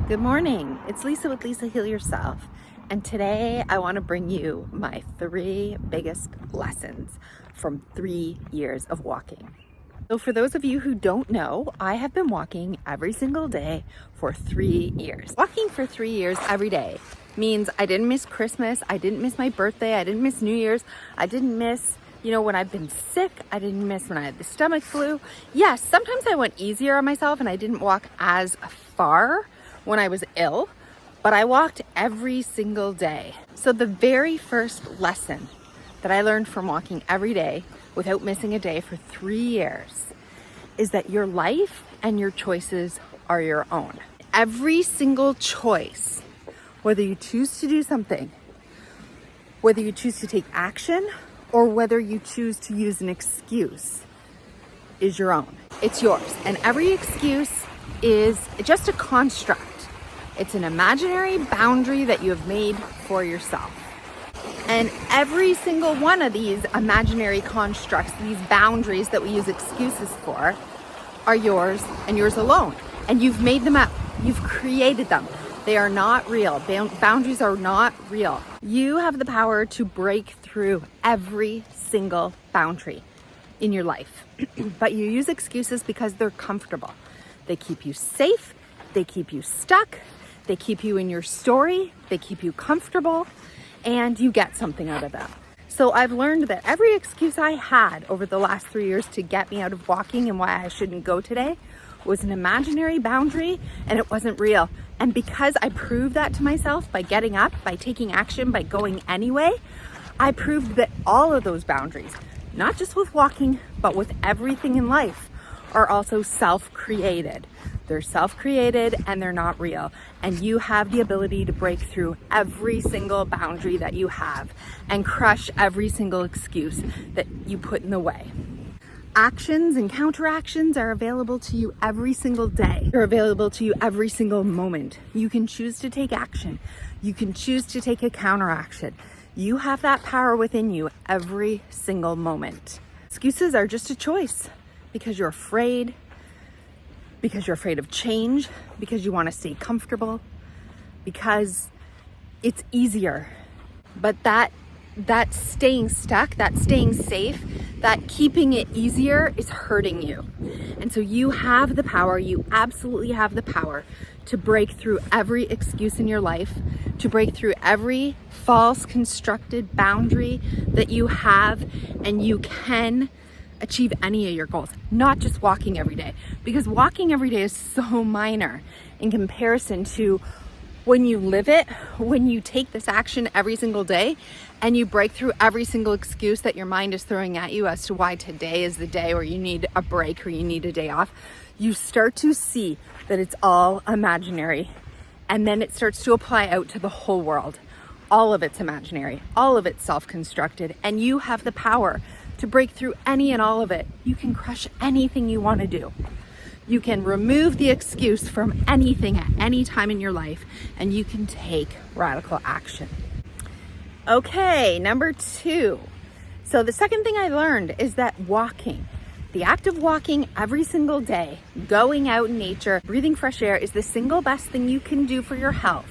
Good morning. It's Lisa with Lisa Heal Yourself. And today I want to bring you my 3 biggest lessons from 3 years of walking. So for those of you who don't know, I have been walking every single day for 3 years. Walking for 3 years every day means I didn't miss Christmas, I didn't miss my birthday, I didn't miss New Year's, I didn't miss when I've been sick, I didn't miss when I had the stomach flu. Yes, sometimes I went easier on myself and I didn't walk as far when I was ill, but I walked every single day. So the very first lesson that I learned from walking every day without missing a day for 3 years is that your life and your choices are your own. Every single choice, whether you choose to do something, whether you choose to take action, or whether you choose to use an excuse, is your own. It's yours. And every excuse is just a construct. It's an imaginary boundary that you have made for yourself. And every single one of these imaginary constructs, these boundaries that we use excuses for, are yours and yours alone. And you've made them up. You've created them. They are not real. Boundaries are not real. You have the power to break through every single boundary in your life. But you use excuses because they're comfortable. They keep you safe. They keep you stuck. They keep you in your story, they keep you comfortable, and you get something out of them. So I've learned that every excuse I had over the last 3 years to get me out of walking and why I shouldn't go today was an imaginary boundary, and it wasn't real. And because I proved that to myself by getting up, by taking action, by going anyway, I proved that all of those boundaries, not just with walking, but with everything in life, are also self-created. They're self-created and they're not real. And you have the ability to break through every single boundary that you have and crush every single excuse that you put in the way. Actions and counteractions are available to you every single day. They're available to you every single moment. You can choose to take action. You can choose to take a counteraction. You have that power within you every single moment. Excuses are just a choice because you're afraid, because you're afraid of change, because you want to stay comfortable, because it's easier. But that staying stuck, that staying safe, that keeping it easier is hurting you. And so you have the power, you absolutely have the power to break through every excuse in your life, to break through every false constructed boundary that you have, and you can achieve any of your goals, not just walking every day, because walking every day is so minor in comparison to when you live it, when you take this action every single day and you break through every single excuse that your mind is throwing at you as to why today is the day where you need a break or you need a day off. You start to see that it's all imaginary, and then it starts to apply out to the whole world. All of it's imaginary, all of it's self-constructed, and you have the power to break through any and all of it. You can crush anything you want to do. You can remove the excuse from anything at any time in your life, and you can take radical action. Okay, number 2. So the second thing I learned is that walking, the act of walking every single day, going out in nature, breathing fresh air is the single best thing you can do for your health.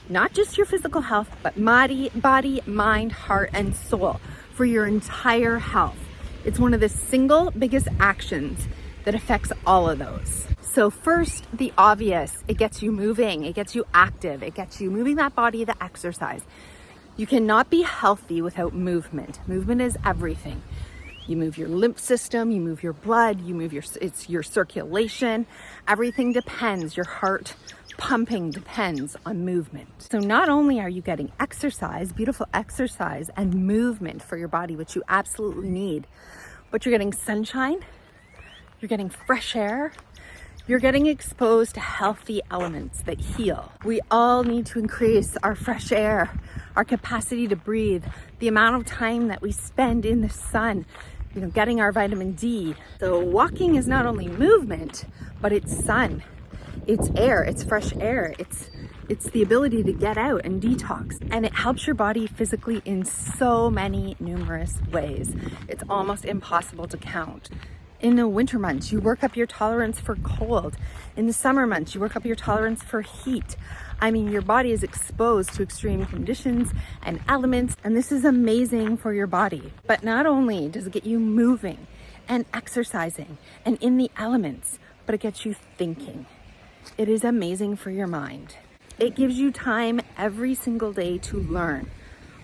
Not just your physical health, but body, mind, heart, and soul. For your entire health. It's one of the single biggest actions that affects all of those. So first, the obvious, it gets you moving, it gets you active, it gets you moving that body, the exercise. You cannot be healthy without movement. Movement is everything. You move your lymph system, you move your blood, you move your circulation. Everything depends, your heart pumping depends on movement. So not only are you getting exercise, beautiful exercise and movement for your body, which you absolutely need, but you're getting sunshine, you're getting fresh air, you're getting exposed to healthy elements that heal. We all need to increase our fresh air, our capacity to breathe, the amount of time that we spend in the sun, getting our vitamin D. So walking is not only movement, but it's sun. It's air, it's fresh air, it's the ability to get out and detox, and it helps your body physically in so many numerous ways. It's almost impossible to count. In the winter months, you work up your tolerance for cold. In the summer months, you work up your tolerance for heat. I mean, your body is exposed to extreme conditions and elements, and this is amazing for your body. But not only does it get you moving and exercising and in the elements, but it gets you thinking. It is amazing for your mind. It gives you time every single day to learn.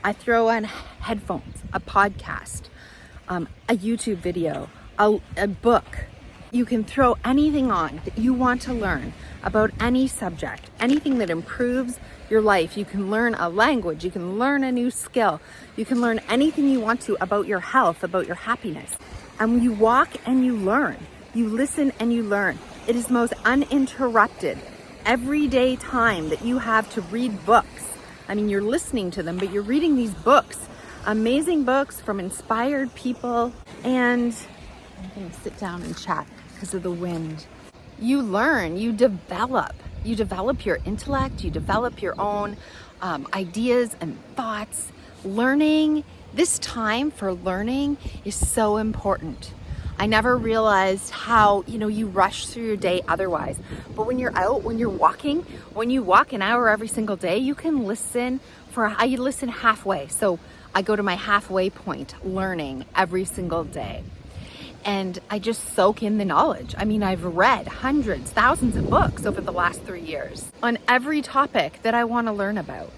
I throw on headphones, a podcast, a YouTube video, a book. You can throw anything on that you want to learn about any subject, anything that improves your life. You can learn a language, you can learn a new skill, you can learn anything you want to about your health, about your happiness. And you walk and you learn, you listen and you learn. It is the most uninterrupted, everyday time that you have to read books. I mean, you're listening to them, but you're reading these books, amazing books from inspired people. And I'm gonna sit down and chat because of the wind. You learn, you develop your intellect, you develop your own ideas and thoughts. Learning, this time for learning is so important. I never realized how, you rush through your day otherwise. But when you're out, when you're walking, when you walk an hour every single day, you can listen I listen halfway. So I go to my halfway point, learning every single day. And I just soak in the knowledge. I mean, I've read hundreds, thousands of books over the last 3 years on every topic that I want to learn about.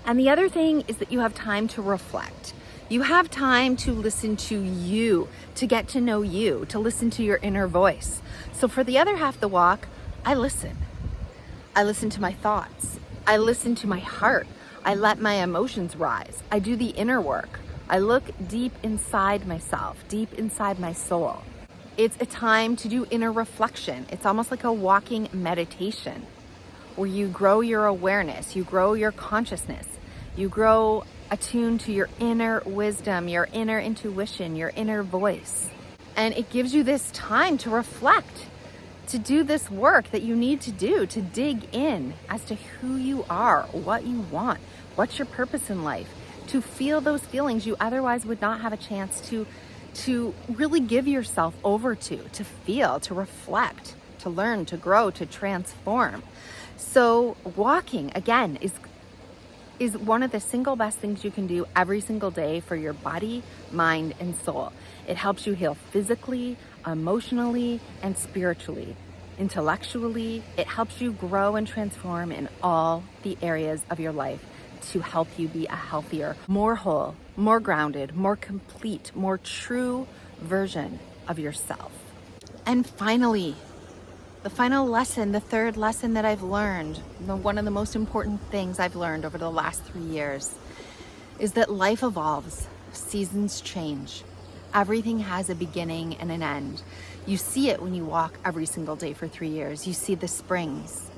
And the other thing is that you have time to reflect. You have time to listen to you, to get to know you, to listen to your inner voice. So for the other half of the walk, I listen. I listen to my thoughts. I listen to my heart. I let my emotions rise. I do the inner work. I look deep inside myself, deep inside my soul. It's a time to do inner reflection. It's almost like a walking meditation where you grow your awareness, you grow your consciousness, you grow attuned to your inner wisdom, your inner intuition, your inner voice. And it gives you this time to reflect, to do this work that you need to do, to dig in as to who you are, what you want, what's your purpose in life, to feel those feelings you otherwise would not have a chance to really give yourself over to feel, to reflect, to learn, to grow, to transform. So walking, again, is one of the single best things you can do every single day for your body, mind, and soul. It helps you heal physically, emotionally, and spiritually. Intellectually, it helps you grow and transform in all the areas of your life to help you be a healthier, more whole, more grounded, more complete, more true version of yourself. And finally, the final lesson, the third lesson that I've learned, one of the most important things I've learned over the last 3 years, is that life evolves, seasons change. Everything has a beginning and an end. You see it when you walk every single day for 3 years. You see the springs,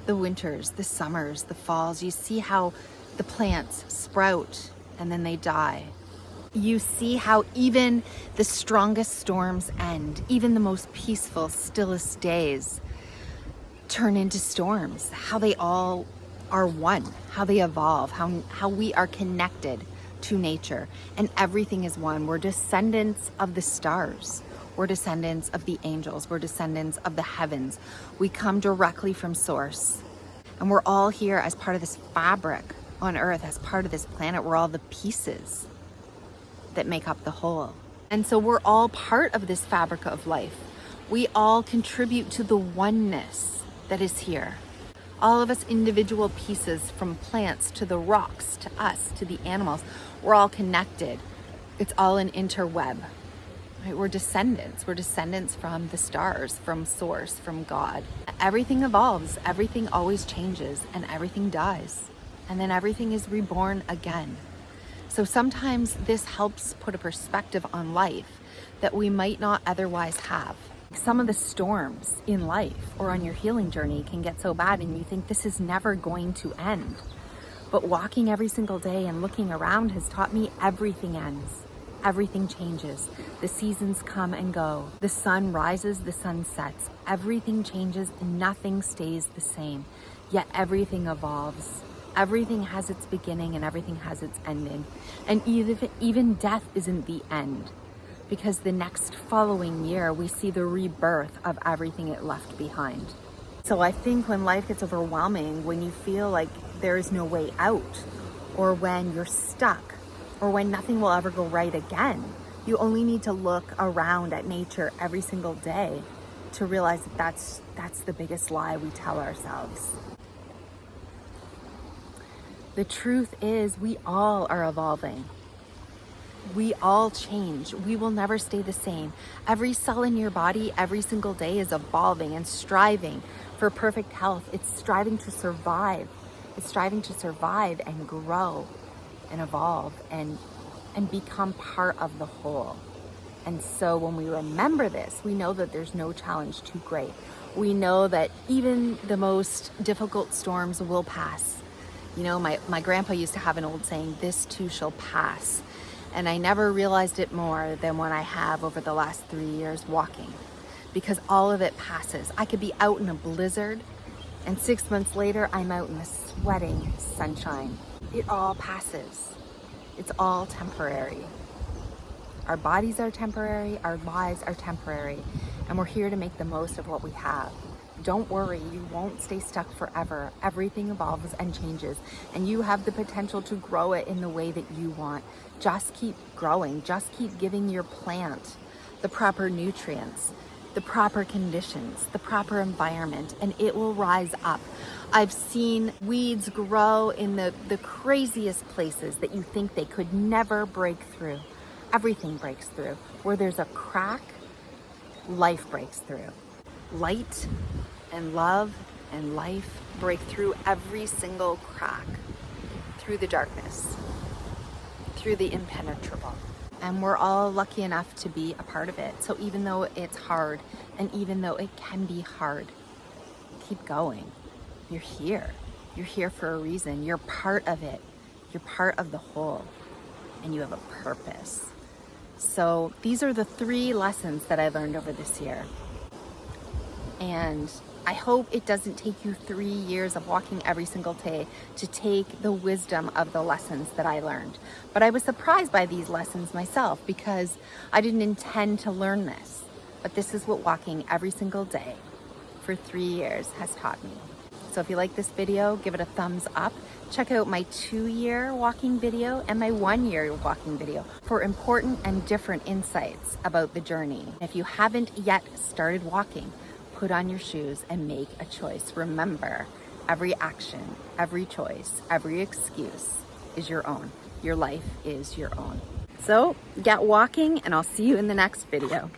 the winters, the summers, the falls. You see how the plants sprout and then they die. You see how even the strongest storms end, even the most peaceful, stillest days turn into storms, how they all are one, how they evolve, how we are connected to nature, and everything is one. We're descendants of the stars. We're descendants of the angels. We're descendants of the heavens. We come directly from source. And we're all here as part of this fabric on earth, as part of this planet. We're all the pieces that make up the whole. And so we're all part of this fabric of life. We all contribute to the oneness that is here. All of us individual pieces, from plants to the rocks, to us, to the animals, we're all connected. It's all an interweb. Right? We're descendants. We're descendants from the stars, from source, from God. Everything evolves, everything always changes, and everything dies. And then everything is reborn again. So sometimes this helps put a perspective on life that we might not otherwise have. Some of the storms in life or on your healing journey can get so bad and you think this is never going to end. But walking every single day and looking around has taught me everything ends. Everything changes. The seasons come and go. The sun rises, the sun sets. Everything changes, nothing stays the same. Yet everything evolves. Everything has its beginning and everything has its ending. And even death isn't the end. because the next following year, we see the rebirth of everything it left behind. So I think when life gets overwhelming, when you feel like there is no way out, or when you're stuck, or when nothing will ever go right again, you only need to look around at nature every single day to realize that that's the biggest lie we tell ourselves. The truth is, we all are evolving. We all change. We will never stay the same. Every cell in your body every single day is evolving and striving for perfect health. It's striving to survive. It's striving to survive and grow and evolve and become part of the whole. And so when we remember this, we know that there's no challenge too great. We know that even the most difficult storms will pass. You know, my grandpa used to have an old saying, "This too shall pass." And I never realized it more than when I have over the last 3 years walking, because all of it passes. I could be out in a blizzard and 6 months later, I'm out in the sweating sunshine. It all passes. It's all temporary. Our bodies are temporary, our lives are temporary, and we're here to make the most of what we have. Don't worry, you won't stay stuck forever. Everything evolves and changes, and you have the potential to grow it in the way that you want. Just keep growing, just keep giving your plant the proper nutrients, the proper conditions, the proper environment, and it will rise up. I've seen weeds grow in the craziest places that you think they could never break through. Everything breaks through. Where there's a crack, life breaks through. Light and love and life break through every single crack, through the darkness, through the impenetrable. And we're all lucky enough to be a part of it. So even though it's hard, and even though it can be hard, keep going. You're here. You're here for a reason. You're part of it. You're part of the whole, and you have a purpose. So these are the 3 lessons that I learned over this year. And I hope it doesn't take you 3 years of walking every single day to take the wisdom of the lessons that I learned. But I was surprised by these lessons myself because I didn't intend to learn this. But this is what walking every single day for 3 years has taught me. So if you like this video, give it a thumbs up. Check out my 2-year walking video and my 1-year walking video for important and different insights about the journey. If you haven't yet started walking, put on your shoes and make a choice. Remember, every action, every choice, every excuse is your own. Your life is your own. So get walking, and I'll see you in the next video.